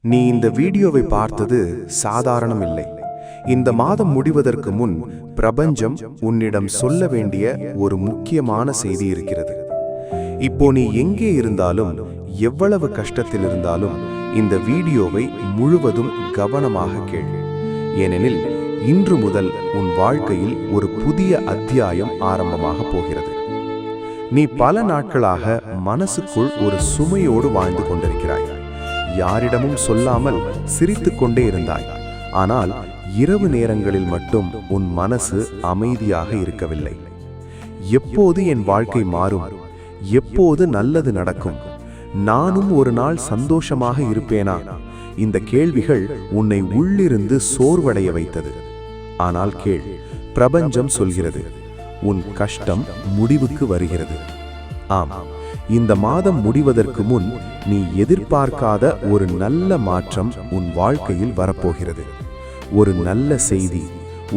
நீ இந்த வீடியோவை பார்த்தது சாதாரணம் இல்லை. இந்த மாதம் முடிவதற்கு முன் பிரபஞ்சம் உன்னிடம் சொல்ல வேண்டிய ஒரு முக்கியமான செய்தி இருக்கிறது. இப்போ நீ எங்கே இருந்தாலும், எவ்வளவு கஷ்டத்தில் இருந்தாலும் இந்த வீடியோவை முழுவதும் கவனமாக கேள். ஏனெனில் இன்று முதல் உன் வாழ்க்கையில் ஒரு புதிய அத்தியாயம் ஆரம்பமாக போகிறது. நீ பல நாட்களாக மனசுக்குள் ஒரு சுமையோடு வாழ்ந்து கொண்டிருக்கிறாய். யாரிடமும் சொல்லாமல் சிரித்துக் கொண்டே இருந்தாய். ஆனால் இரவு நேரங்களில் மட்டும் உன் மனசு அமைதியாக இருக்கவில்லை. எப்போது என் வாழ்க்கை மாறும்? எப்போது நல்லது நடக்கும்? நானும் ஒரு நாள் சந்தோஷமாக இருப்பேனா? இந்த கேள்விகள் உன்னை உள்ளிருந்து சோர்வடைய வைத்தது. ஆனால் கேள், பிரபஞ்சம் சொல்கிறது, உன் கஷ்டம் முடிவுக்கு வருகிறது. ஆம், இந்த மாதம் முடிவதற்கு முன் நீ எதிர்பார்க்காத ஒரு நல்ல மாற்றம் உன் வாழ்க்கையில் வரப்போகிறது. ஒரு நல்ல செய்தி,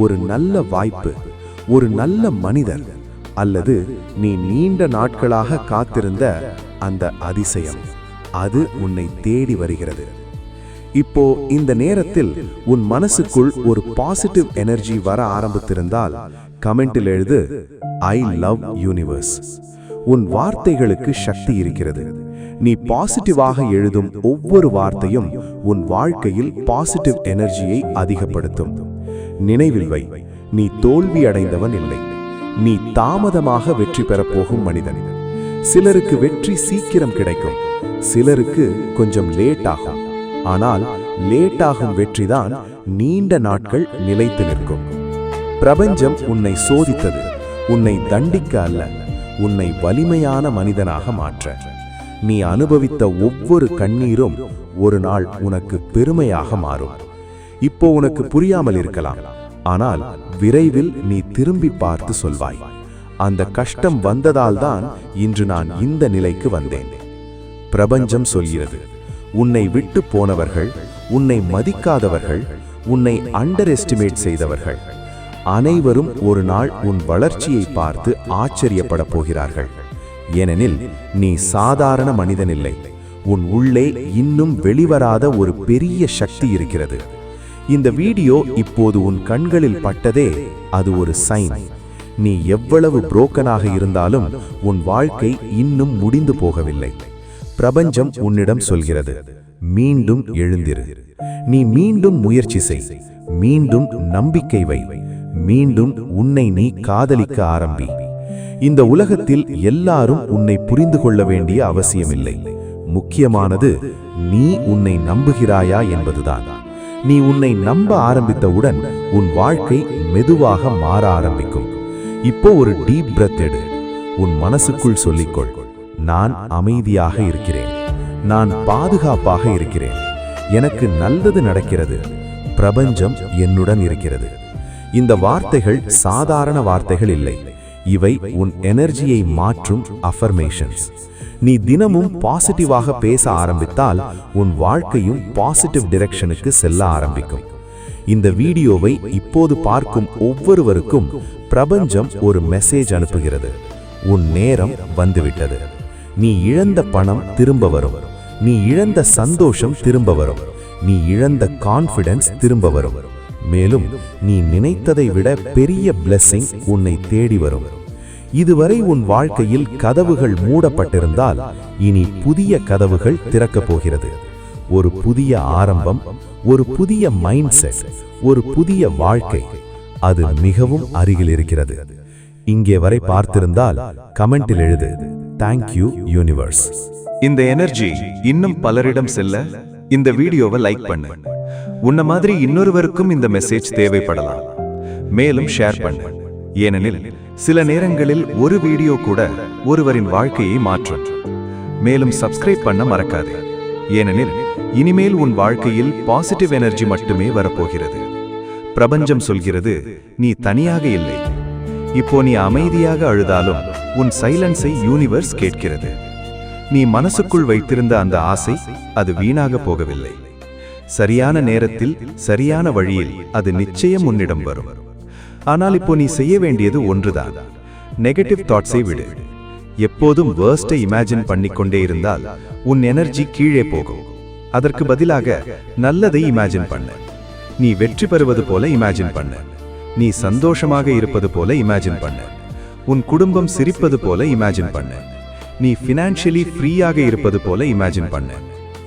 ஒரு நல்ல வாய்ப்பு, ஒரு நல்ல மனிதர், அல்லது நீ நீண்ட நாட்களாக காத்திருந்த அந்த அதிசயம், அது உன்னை தேடி வருகிறது. இப்போ இந்த நேரத்தில் உன் மனசுக்குள் ஒரு பாசிட்டிவ் எனர்ஜி வர ஆரம்பித்திருந்தால் கமெண்டில் எழுது, ஐ லவ் யூனிவர்ஸ். உன் வார்த்தைகளுக்கு சக்தி இருக்கிறது. நீ பாசிட்டிவாக எழுதும் ஒவ்வொரு வார்த்தையும் உன் வாழ்க்கையில் பாசிட்டிவ் எனர்ஜியை அதிகப்படுத்தும். நினைவில் வை, நீ தோல்வி அடைந்தவன் இல்லை. நீ தாமதமாக வெற்றி பெறப்போகும் மனிதன். சிலருக்கு வெற்றி சீக்கிரம் கிடைக்கும், சிலருக்கு கொஞ்சம் லேட் ஆகும். ஆனால் லேட் ஆகும் வெற்றிதான் நீண்ட நாட்கள் நிலைத்து நிற்கும். பிரபஞ்சம் உன்னை சோதித்தது உன்னை தண்டிக்க அல்ல, உன்னை வலிமையான மனிதனாக மாற்ற. நீ அனுபவித்த ஒவ்வொரு கண்ணீரும் ஒரு நாள் உனக்கு பெருமையாக மாறும். இப்போ உனக்கு புரியாமல் இருக்கலாம், ஆனால் விரைவில் நீ திரும்பி பார்த்து சொல்வாய், அந்த கஷ்டம் வந்ததால்தான் இன்று நான் இந்த நிலைக்கு வந்தேன். பிரபஞ்சம் சொல்கிறது, உன்னை விட்டு போனவர்கள், உன்னை மதிக்காதவர்கள், உன்னை அண்டர் எஸ்டிமேட் செய்தவர்கள் அனைவரும் ஒரு நாள் உன் வளர்ச்சியை பார்த்து ஆச்சரியப்பட போகிறார்கள். ஏனெனில் நீ சாதாரண மனிதனில்லை. உன் உள்ளே இன்னும் வெளிவராத ஒரு பெரிய சக்தி இருக்கிறது. இந்த வீடியோ இப்போது உன் கண்களில் பட்டதே அது ஒரு சைன். நீ எவ்வளவு புரோக்கனாக இருந்தாலும் உன் வாழ்க்கை இன்னும் முடிந்து போகவில்லை. பிரபஞ்சம் உன்னிடம் சொல்கிறது, மீண்டும் எழுந்திரு. நீ மீண்டும் முயற்சி செய், மீண்டும் நம்பிக்கை வை, மீண்டும் உன்னை நீ காதலிக்க ஆரம்பி. இந்த உலகத்தில் எல்லாரும் உன்னை புரிந்து கொள்ள வேண்டிய அவசியமில்லை. முக்கியமானது நீ உன்னை நம்புகிறாயா என்பதுதான். நீ உன்னை நம்ப ஆரம்பித்தவுடன் உன் வாழ்க்கை மெதுவாக மாற ஆரம்பிக்கும். இப்போ ஒரு டீப் பிரெத் எடு. உன் மனசுக்குள் சொல்லிக்கொள், நான் அமைதியாக இருக்கிறேன், நான் பாதுகாப்பாக இருக்கிறேன், எனக்கு நல்லது நடக்கிறது, பிரபஞ்சம் என்னுடன் இருக்கிறது. இந்த வார்த்தைகள் சாதாரண வார்த்தைகள் இல்லை. இவை உன் எனர்ஜியை மாற்றும் அஃபர்மேஷன்ஸ். நீ தினமும் பாசிட்டிவாக பேச ஆரம்பித்தால் உன் வாழ்க்கையும் பாசிட்டிவ் டைரக்ஷனுக்கு செல்ல ஆரம்பிக்கும். இந்த வீடியோவை இப்போது பார்க்கும் ஒவ்வொருவருக்கும் பிரபஞ்சம் ஒரு மெசேஜ் அனுப்புகிறது. உன் நேரம் வந்துவிட்டது. நீ இழந்த பணம் திரும்ப வரும். நீ இழந்த சந்தோஷம் திரும்ப வரும். நீ இழந்த கான்ஃபிடன்ஸ் திரும்ப வரும். மேலும் நீ நினைத்ததை விட பெரிய பிளெஸிங் உன்னை தேடி வரும். இதுவரை உன் வாழ்க்கையில் கதவுகள் மூடப்பட்டிருந்தால் இனி புதிய கதவுகள் திறக்கப் போகிறது. ஒரு புதிய ஆரம்பம், ஒரு புதிய மைண்ட் செட், ஒரு புதிய வாழ்க்கை, அது மிகவும் அருகில் இருக்கிறது. இங்கே வரை பார்த்திருந்தால் கமெண்டில் எழுது, தேங்க்யூ யூனிவர்ஸ். இந்த எனர்ஜி இன்னும் பலரிடம் செல்ல இந்த வீடியோவை லைக் பண்ணு. உன்ன மாதிரி இன்னொருவருக்கும் இந்த மெசேஜ் தேவைப்படலாம். மேலும் ஷேர் பண்ணு. ஏனெனில் சில நேரங்களில் ஒரு வீடியோ கூட ஒருவரின் வாழ்க்கையை மாற்றும். மேலும் சப்ஸ்கிரைப் பண்ண மறக்காதே. ஏனெனில் இனிமேல் உன் வாழ்க்கையில் பாசிட்டிவ் எனர்ஜி மட்டுமே வரப்போகிறது. பிரபஞ்சம் சொல்கிறது, நீ தனியாக இல்லை. இப்போ நீ அமைதியாக அழுதாலும் உன் சைலன்ஸை யூனிவர்ஸ் கேட்கிறது. நீ மனசுக்குள் வைத்திருந்த அந்த ஆசை அது வீணாக போகவில்லை. சரியான நேரத்தில் சரியான வழியில் அது நிச்சயம் உன்னிடம் வரும். ஆனால் இப்போ நீ செய்ய வேண்டியது ஒன்றுதான், நெகட்டிவ் தாட்ஸை விடு. எப்போதும் வேர்ஸ்டை இமேஜின் பண்ணிக்கொண்டே இருந்தால் உன் எனர்ஜி கீழே போகும். அதற்கு பதிலாக நல்லதை இமேஜின் பண்ணு. நீ வெற்றி பெறுவது போல இமேஜின் பண்ணு. நீ சந்தோஷமாக இருப்பது போல இமேஜின் பண்ணு. உன் குடும்பம் சிரிப்பது போல இமேஜின் பண்ணு. நீ ஃபினான்ஷியலி ஃப்ரீயாக இருப்பது போல இமேஜின் பண்ணு.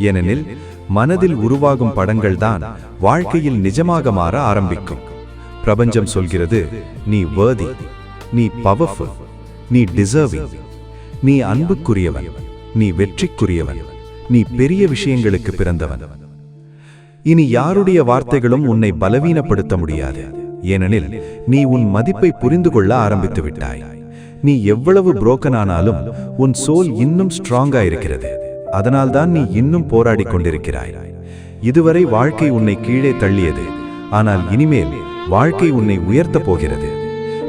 ஏனெனில் மனதில் உருவாகும் படங்கள் தான் வாழ்க்கையில் நிஜமாக மாற ஆரம்பிக்கும். பிரபஞ்சம் சொல்கிறது, நீ worthy, நீ பவர்ஃபுல், நீ டிசர்விங், நீ அன்புக்குரியவன், நீ வெற்றிக்குரியவன், நீ பெரிய விஷயங்களுக்கு பிறந்தவன். இனி யாருடைய வார்த்தைகளும் உன்னை பலவீனப்படுத்த முடியாது. ஏனெனில் நீ உன் மதிப்பை புரிந்து கொள்ள ஆரம்பித்து விட்டாய். நீ எவ்வளவு புரோக்கன் ஆனாலும் உன் சோல் இன்னும் ஸ்ட்ராங்கா இருக்கிறது. அதனால்தான் நீ இன்னும் போராடி கொண்டிருக்கிறாய். இதுவரை வாழ்க்கை உன்னை கீழே தள்ளியது. ஆனால் இனிமேல் வாழ்க்கை உன்னை உயர்த்த போகிறது.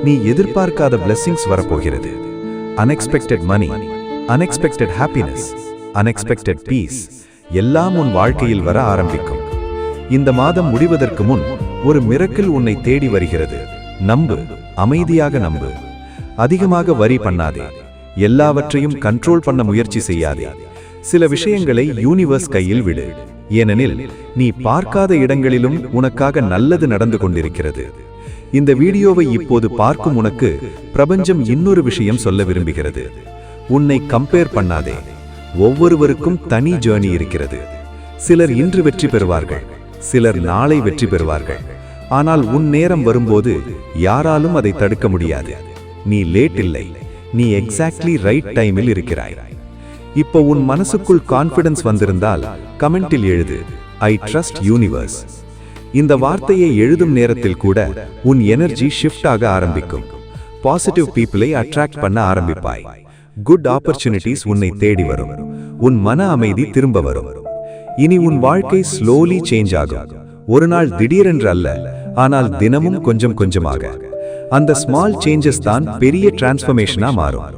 நீ எதிர்பார்க்காத பிளெஸிங்ஸ் வரப்போகிறது. அன்எக்ஸ்பெக்டட் மணி, அன்எக்ஸ்பெக்டட் ஹாப்பினஸ், அன்எக்ஸ்பெக்டட் பீஸ் எல்லாம் உன் வாழ்க்கையில் வர ஆரம்பிக்கும். இந்த மாதம் முடிவதற்கு முன் ஒரு மிரக்கிள் உன்னை தேடி வருகிறது. நம்பு, அமைதியாக நம்பு. அதிகமாக வரி பண்ணாதே. எல்லாவற்றையும் கண்ட்ரோல் பண்ண முயற்சி செய்யாதே. சில விஷயங்களை யூனிவர்ஸ் கையில் விடு. ஏனெனில் நீ பார்க்காத இடங்களிலும் உனக்காக நல்லது நடந்து கொண்டிருக்கிறது. இந்த வீடியோவை இப்போது பார்க்கும் உனக்கு பிரபஞ்சம் இன்னொரு விஷயம் சொல்ல விரும்புகிறது. உன்னை கம்பேர் பண்ணாதே. ஒவ்வொருவருக்கும் தனி ஜர்னி இருக்கிறது. சிலர் இன்று வெற்றி பெறுவார்கள், சிலர் நாளை வெற்றி பெறுவார்கள். ஆனால் உன் நேரம் வரும்போது யாராலும் அதை தடுக்க முடியாது. நீ லேட் இல்லை, நீ எக்ஸாக்ட்லி ரைட் டைமில் இருக்கிறாய். இப்போ உன் மனசுக்குள் கான்ஃபிடன்ஸ் வந்திருந்தால் கமெண்டில் எழுது, ஐ ட்ரஸ்ட் யூனிவர்ஸ். இந்த வார்த்தையை எழுதும் நேரத்தில் கூட உன் எனர்ஜி ஷிஃப்ட் ஆக ஆரம்பிக்கும். பாசிட்டிவ் பீப்புளை அட்ராக்ட் பண்ண ஆரம்பிப்பாய். குட் ஆப்பர்ச்சுனிட்டிஸ் உன்னை தேடி வரும். உன் மன அமைதி திரும்ப வரும். இனி உன் வாழ்க்கை ஸ்லோலி சேஞ்ச் ஆகும். ஒரு நாள் திடீரென்று அல்ல, ஆனால் தினமும் கொஞ்சம் கொஞ்சமாக. அந்த ஸ்மால் சேஞ்சஸ் தான் பெரிய டிரான்ஸ்ஃபர்மேஷனா மாறும்.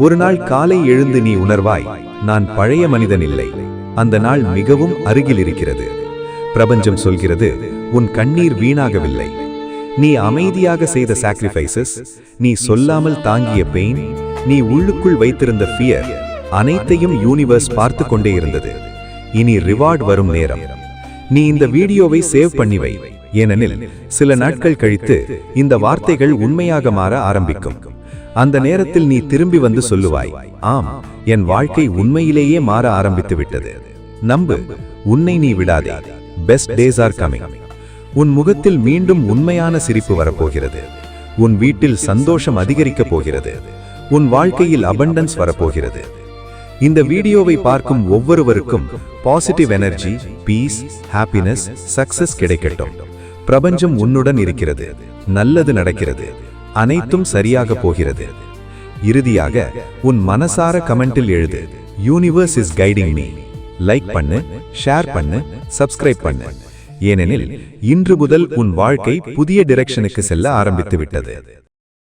ஒரு நாள் காலை எழுந்து நீ உணர்வாய், நான் பழைய மனிதன் இல்லை. அந்த நாள் மிகவும் அருகில் இருக்கிறது. பிரபஞ்சம் சொல்கிறது, உன் கண்ணீர் வீணாகவில்லை. நீ அமைதியாக செய்த சாக்ரிஃபைசஸ், நீ சொல்லாமல் தாங்கிய பெயின், நீ உள்ளுக்குள் வைத்திருந்த ஃபியர் அனைத்தையும் யூனிவர்ஸ் பார்த்து கொண்டே இருந்தது. இனி ரிவார்ட் வரும் நேரம். நீ இந்த வீடியோவை சேவ் பண்ணி வை. ஏனெனில் சில நாட்கள் கழித்து இந்த வார்த்தைகள் உண்மையாக மாற ஆரம்பிக்கும். அந்த நேரத்தில் நீ திரும்பி வந்து சொல்லுவாய், ஆம், என் வாழ்க்கை உண்மையிலேயே மாற ஆரம்பித்து விட்டது. நம்பு, உன்னை நீ விடாதே. Best days are coming. உன் முகத்தில் மீண்டும் உண்மையான சிரிப்பு வரப்போகிறது. உன் வீட்டில் சந்தோஷம் அதிகரிக்கப் போகிறது. உன் வாழ்க்கையில் அபண்டன்ஸ் வரப்போகிறது. இந்த வீடியோவை பார்க்கும் ஒவ்வொருவருக்கும் positive energy, peace, happiness, success கிடைக்கட்டும். பிரபஞ்சம் உன்னுடன் இருக்கிறது. நல்லது நடக்கிறது. அனைத்தும் சரியாக போகிறது. இறுதியாக உன் மனசார கமெண்டில் எழுது, universe is guiding me. Like பண்ணு, ஷேர் பண்ணு, சப்ஸ்கிரைப் பண்ணு. ஏனெனில் இன்று முதல் உன் வாழ்க்கை புதிய டிரெக்ஷனுக்கு செல்ல ஆரம்பித்து விட்டது.